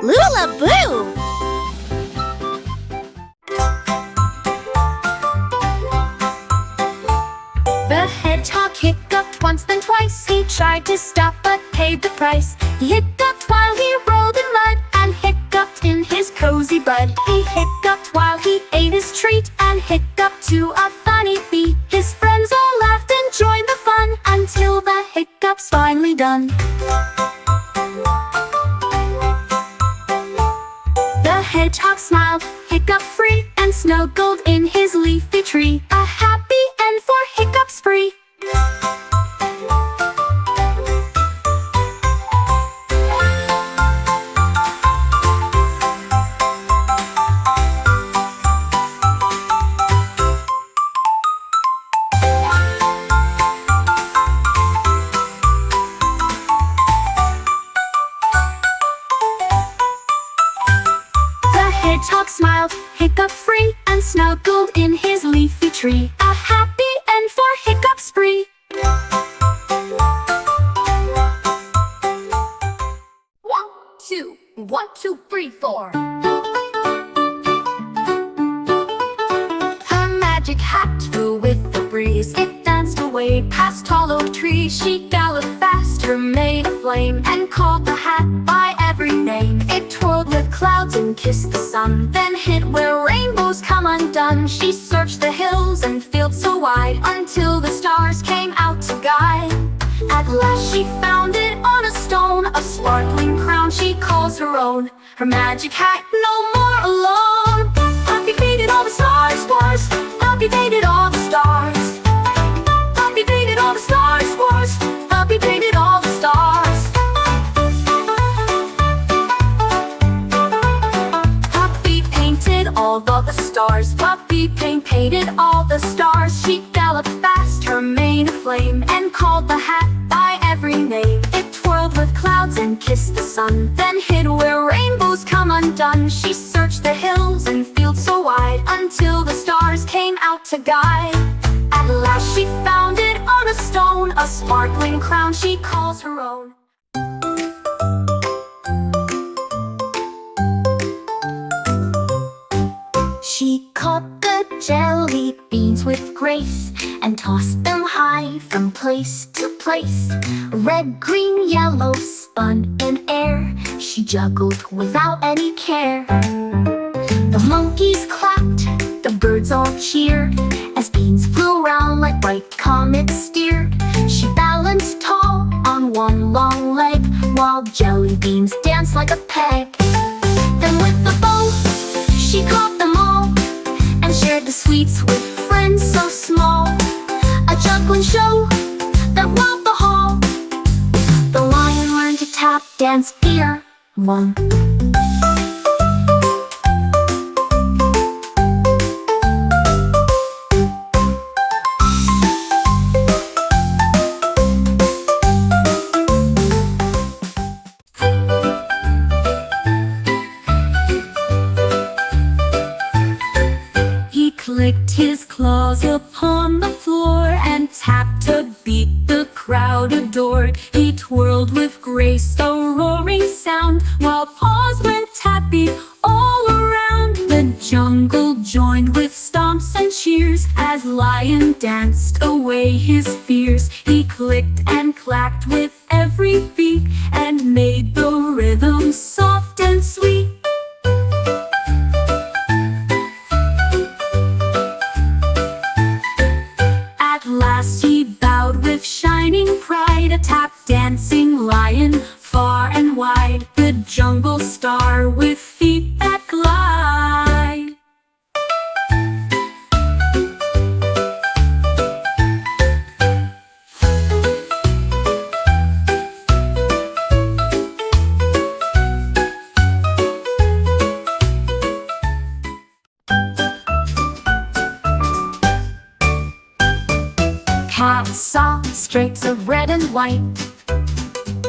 LooLoo. The hedgehog hiccuped once then twice. He tried to stop but paid the price. He hiccuped while he rolled in mud and hiccuped in his cozy bud. He hiccuped while he ate his treat and hiccuped to a funny beat. His friends all laughed and joined the fun until the hiccup's finally done. The hedgehog smiled, hiccup free, and snuggled in his leafy tree. A happy end for Hiccup spree. Hedgehog smiled, hiccup free, and snuggled in his leafy tree. A happy end for Hiccup spree. 1, 2, 1, 2, 3, 4. Her magic hat flew with the breeze. It danced away past tall oak trees. She galloped fast, her made aflame, and called the hat by every name. It twirled with clouds and kissed the sun, then hid where rainbows come undone. She searched the hills and fields so wide until the stars came out to guide. At last she found it on a stone, a sparkling crown she calls her own. Her magic hat no more alone. Happy painted all the stars, stars. Happy painted all the stars. Happy painted all the stars, stars. Happy painted all the stars. Puppy painted all the stars. Puppy painted all the stars. She galloped fast, her mane aflame, and called the hat by every name. It twirled with clouds and kissed the sun, then hid where rainbows come undone. She searched the hills and fields so wide until the stars came out to guide. At last she found it on a stone, a sparkling crown she calls her own. She caught the jelly beans with grace and tossed them high from place to place. Red, green, yellow spun in air. She juggled without any care. The monkeys clapped, the birds all cheered as beans flew round like bright comets steered. She balanced tall on one long leg while jelly beans danced like a peg. Then with the bow she caught them all and shared the sweets with friends so small. A juggling show that wowed the hall. The lion learned to tap dance ear one. Clicked his claws upon the floor and tapped to beat the crowd adored. He twirled with grace a roaring sound while paws went tapping all around. The jungle joined with stomps and cheers as Lion danced away his fears. He clicked and clacked with every beat and made the rhythm soft and sweet. At last he bowed with shining pride, a tap dancing lion far and wide, the jungle star with feet that glide. Cat saw streaks of red and white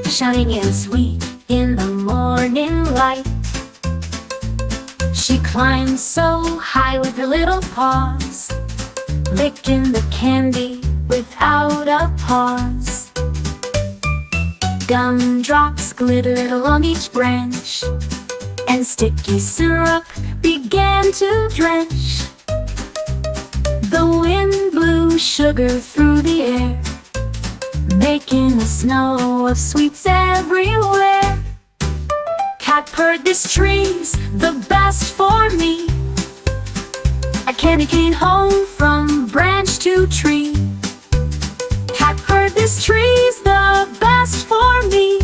shining in sweet in the morning light. She climbed so high with her little paws, licking the candy without a pause. Gumdrops glittered along each branch, and sticky syrup began to drench. The wind blew sugar through the air, making a snow of sweets everywhere. Cat purred, "This tree's the best for me." A candy cane home from branch to tree. Cat purred, "This tree's the best for me."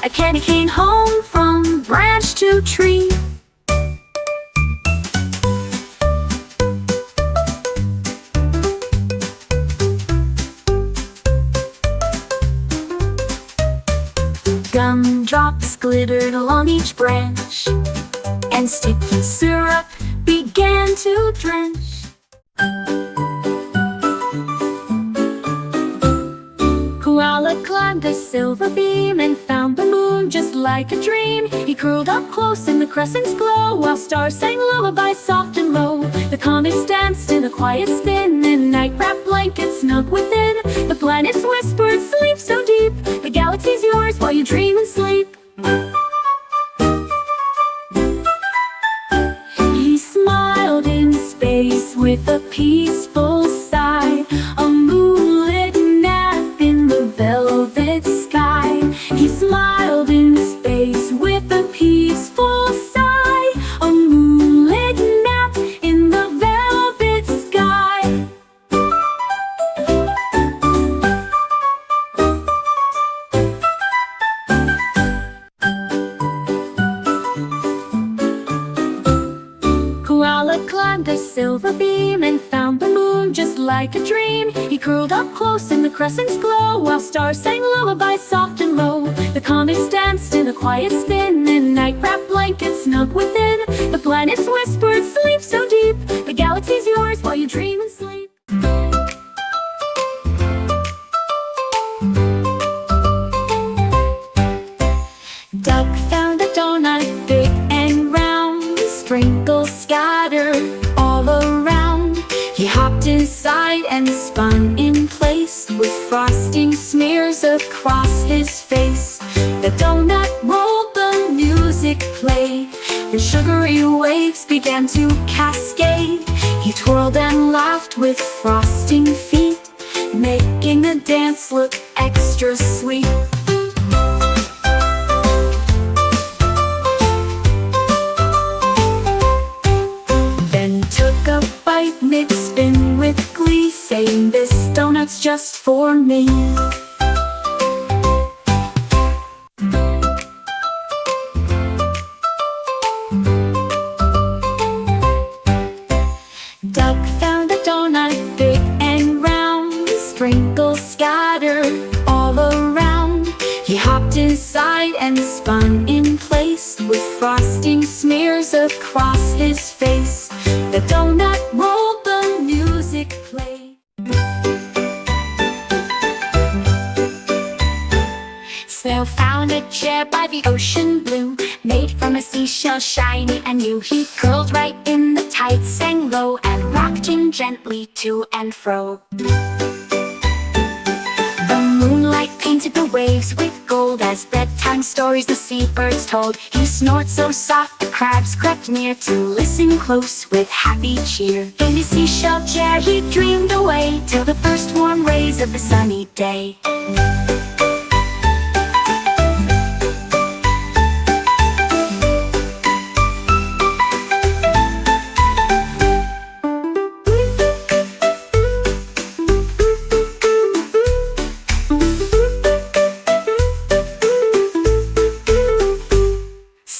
A candy cane home from branch to tree. Gumdrops glittered along each branch, and sticky syrup began to drench. Koala climbed a silver beam and found the moon just like a dream. He curled up close in the crescent's glow, while stars sang lullabies soft and low. The comets danced in a quiet spin, and night-wrapped blankets snug within. The planets whispered, "Sleep so deep, the galaxy's yours while you dream and sleep." He smiled in space with a peaceful sigh, a moonlit nap in the velvet sky. He smiled in space with a peaceful sigh, a moonlit nap in the velvet sky. Koala climbed a silver beam and found the moon just like a dream. He curled up close in the crescent's glow, while stars sang lullabies soft and low. The comets danced in a quiet spin, and night-wrapped blankets snug within. The planets whispered, "Sleep so deep, the galaxy's yours while you dream and sleep." Duck found a donut big and round, sprinkles scattered all around. He hopped inside and spun in place, with frosting smears across his face. The donut rolled, the music played, and sugary waves began to cascade. He twirled and laughed with frosting feet, making the dance look extra sweet. Mid-spin with glee, saying, "This donut's just for me." Duck found a donut big and round, sprinkles scattered all around. He hopped inside and spun in place, with frosting smears across his face. The donut rolled, the music played. Snail found a chair by the ocean blue, made from a seashell shiny and new. He curled right in the tide, sang low, and rocked him gently to and fro. The moonlight painted the waves with gold, as bedtime stories the seabirds told. He snored so soft the crabs crept near, to listen close with happy cheer. In his seashell chair he dreamed away, till the first warm rays of the sunny day.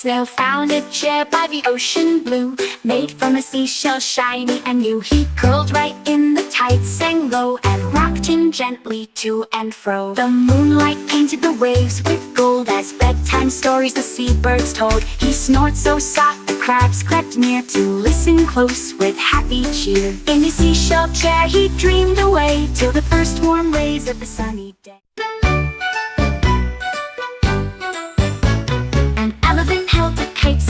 Snail found a chair by the ocean blue, made from a seashell shiny and new. He curled right in the tide, sang low, and rocked him gently to and fro. The moonlight painted the waves with gold, as bedtime stories the seabirds told. He snored so soft the crabs crept near, to listen close with happy cheer. In his seashell chair he dreamed away, till the first warm rays of the sunny day.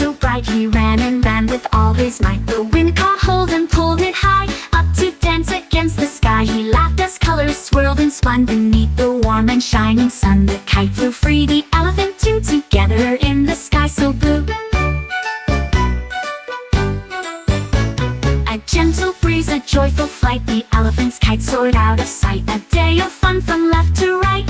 So bright he ran and ran with all his might. The wind caught hold and pulled it high, up to dance against the sky. He laughed as colors swirled and spun beneath the warm and shining sun. The kite flew free, the elephant too, together in the sky so blue. joyful flight. The elephant's kite soared out of sight. A day of fun from left to right.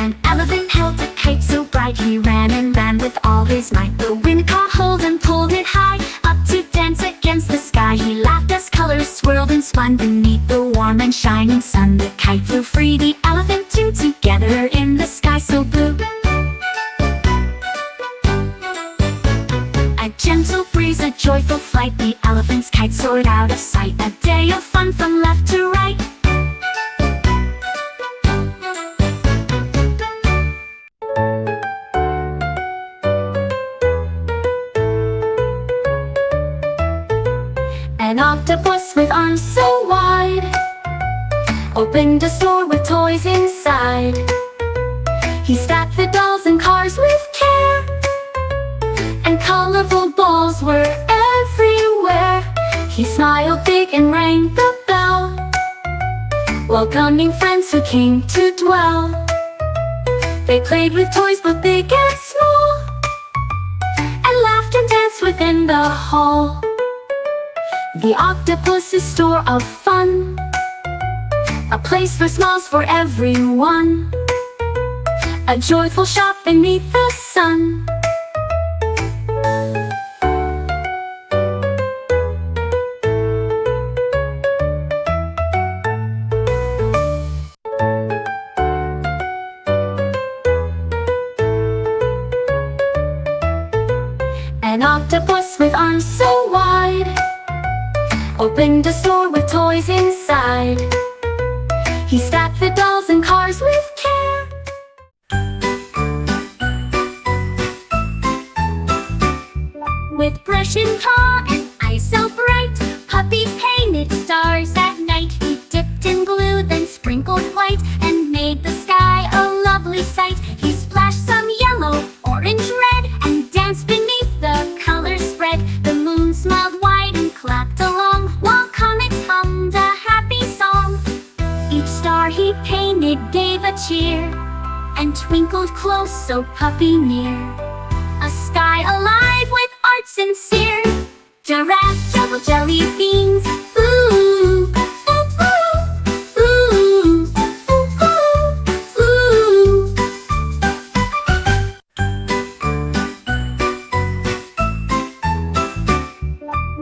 An elephant held a kite so bright, he ran and ran with all his might. The wind caught hold and pulled it high, up to dance against the sky. He laughed as colors swirled and spun beneath the warm and shining sun. The kite flew free, the elephant too, together in the sky so blue. A gentle breeze, a joyful flight. The elephant's kite soared out of sight. A day of fun from left to right. An octopus with arms so wide opened a store with toys inside. He stacked the dolls and cars with care, and colorful balls were everywhere. He smiled big and rang the bell, welcoming friends who came to dwell. They played with toys both big and small, and laughed and danced within the hall. The octopus's store of fun, a place for smiles for everyone, a joyful shop beneath the sun. An octopus with arms so wide opened a store with toys inside. He stacked the dolls and cars with care. With brush and paw and eyes so bright, Puppy painted stars at night. He dipped in glue, then sprinkled white, and made the sky a lovely sight. He splashed some yellow, orange, red, and danced beneath the color spread. The moon smiled wide and clapped along, while comets hummed a happy song. Each star he painted gave a cheer, and twinkled close so Puppy near. A sky alive with art sincere. Giraffe juggled jelly beans. Ooh, ooh, ooh, ooh, ooh, ooh.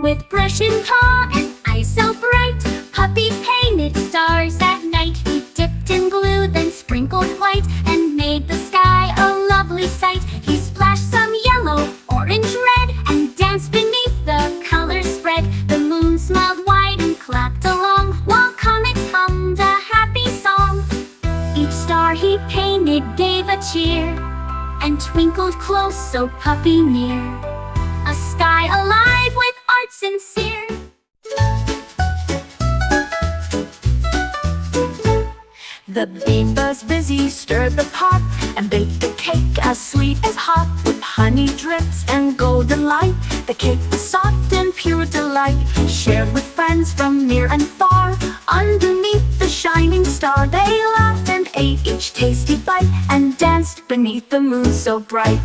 With brush and paw and eyes so bright, Puppy painted stars at night. He dipped in glue, then sprinkled white, and made the sky a lovely sight. He splashed some yellow, orange, red, and danced beneath the color spread. The moon smiled wide and clapped along, while comets hummed a happy song. Each star he painted gave a cheer, and twinkled close so Puppy near. A sky alive with art sincere. The beaver's busy, stirred the pot, and baked a cake as sweet as hot, with honey drips and golden light. The cake was soft and pure delight, shared with friends from near and far. Underneath the shining star they laughed and ate each tasty bite, and danced beneath the moon so bright.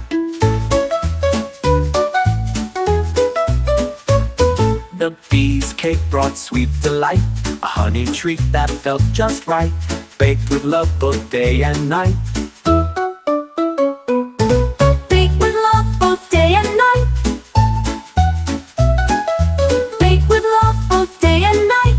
The bee's cake brought sweet delight, a honey treat that felt just right, baked with love both day and night. Baked with love both day and night. Baked with love both day and night.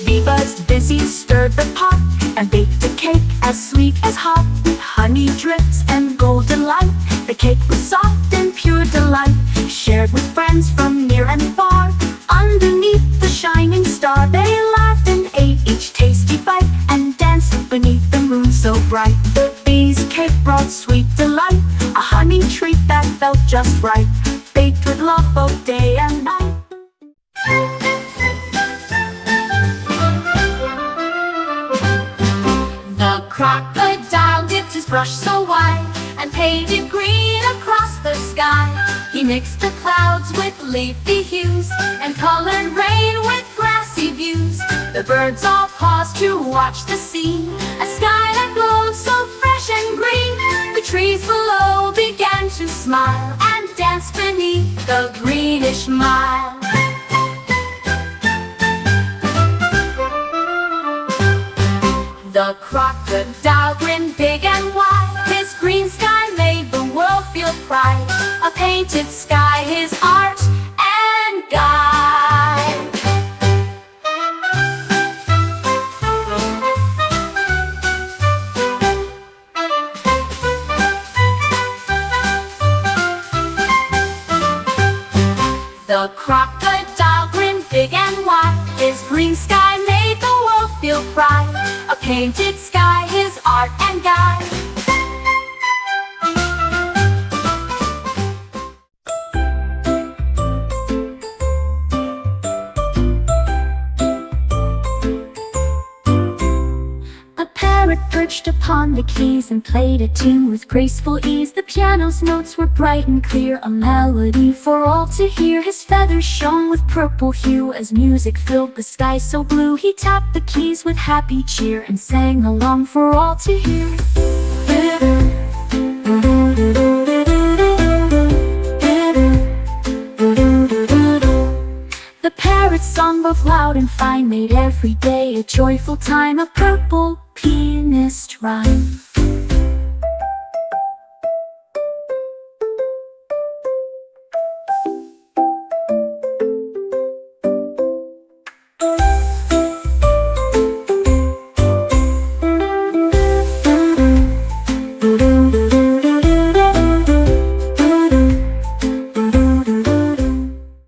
Beaver's busy, stirred the pot, and baked a cake as sweet as hot, with honey drips and golden light. The cake was soft and pure delight, shared with friends from near and far. Underneath the shining star they laughed and ate each tasty bite, and danced beneath the moon so bright. The bee's cake brought sweet delight, a honey treat that felt just right, baked with love both day and night. The crocodile dipped his brush so wide, and painted green across the sky. He mixed the clouds with leafy hues, and colored rain with grassy views. The birds all paused to watch the scene, a sky that so fresh and green. The trees below began to smile and dance beneath the greenish mile. The crocodile grinned big and wide. His green sky made the world feel pride. A painted sky, his art and guide. The crocodile grinned big and wide. His green sky made the world feel pride. A painted sky, his art and guide. A parrot perched upon the keys and played a tune with graceful ease. The piano's notes were bright and clear, a melody for all to hear. His feathers shone with purple hue as music filled the sky so blue. He tapped the keys with happy cheer and sang along for all to hear. The parrot's song, both loud and fine, made every day a joyful time. A purple pianist rhyme.